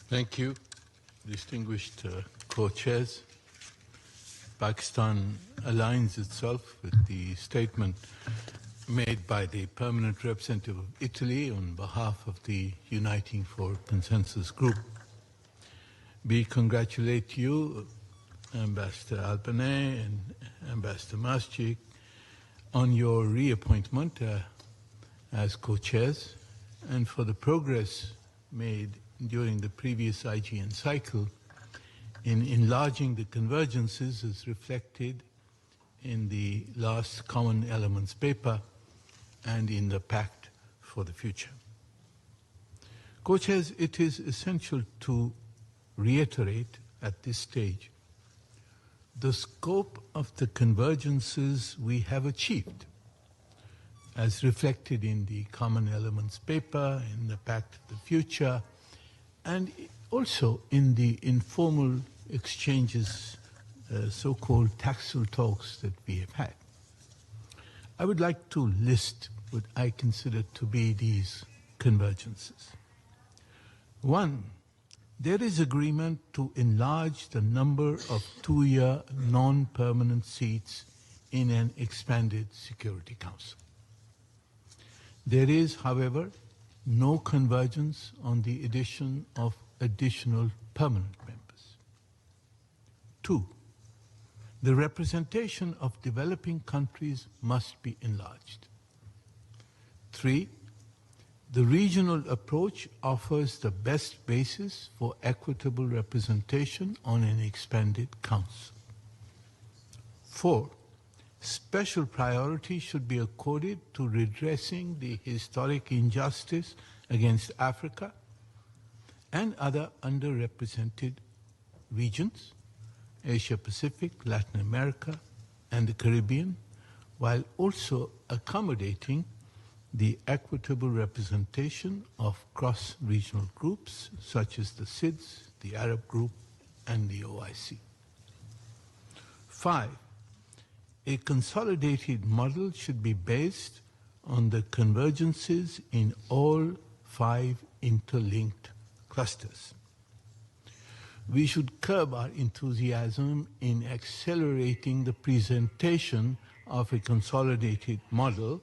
Thank you, distinguished co-chairs. Pakistan aligns itself with the statement made by the permanent representative of Italy on behalf of the Uniting for Consensus group. We congratulate you, Ambassador Albanese and Ambassador Masjid, on your reappointment as co-chairs and for the progress made during the previous IGN cycle in enlarging the convergences as reflected in the last Common Elements paper and in the Pact for the Future. Co-chairs, it is essential to reiterate at this stage the scope of the convergences we have achieved, as reflected in the Common Elements paper, in the Pact for the Future, and also in the informal exchanges, so-called tactile talks that we have had. I would like to list what I consider to be these convergences. One, there is agreement to enlarge the number of two-year non-permanent seats in an expanded Security Council. There is, however, no convergence on the addition of additional permanent members. Two, the representation of developing countries must be enlarged. Three, the regional approach offers the best basis for equitable representation on an expanded council. Four, special priority should be accorded to redressing the historic injustice against Africa and other underrepresented regions, Asia Pacific, Latin America, and the Caribbean, while also accommodating the equitable representation of cross-regional groups such as the SIDS, the Arab Group, and the OIC. Five, a consolidated model should be based on the convergences in all five interlinked clusters. We should curb our enthusiasm in accelerating the presentation of a consolidated model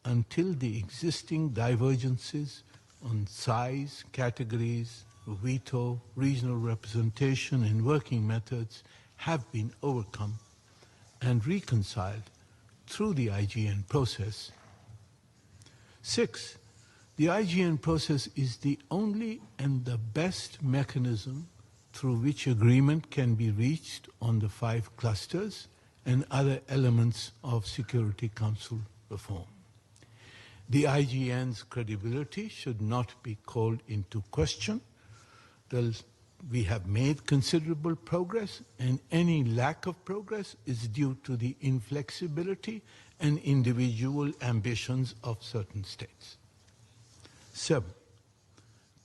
until the existing divergences on size, categories, veto, regional representation, and working methods have been overcome and reconciled through the IGN process. Six, the IGN process is the only and the best mechanism through which agreement can be reached on the five clusters and other elements of Security Council reform. The IGN's credibility should not be called into question. We have made considerable progress, and any lack of progress is due to the inflexibility and individual ambitions of certain states. 7.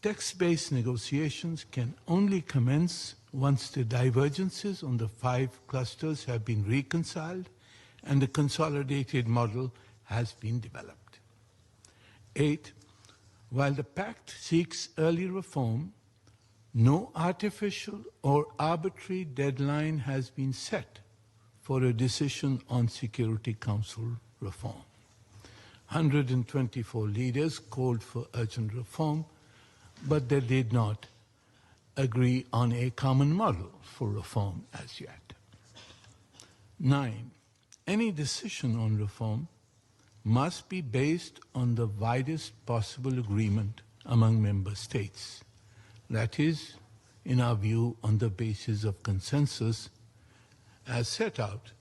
Text-based negotiations can only commence once the divergences on the five clusters have been reconciled and the consolidated model has been developed. 8. While the Pact seeks early reform, no artificial or arbitrary deadline has been set for a decision on Security Council reform. 124 leaders called for urgent reform, but they did not agree on a common model for reform as yet. 9. Any decision on reform must be based on the widest possible agreement among member states. That is, in our view, on the basis of consensus as set out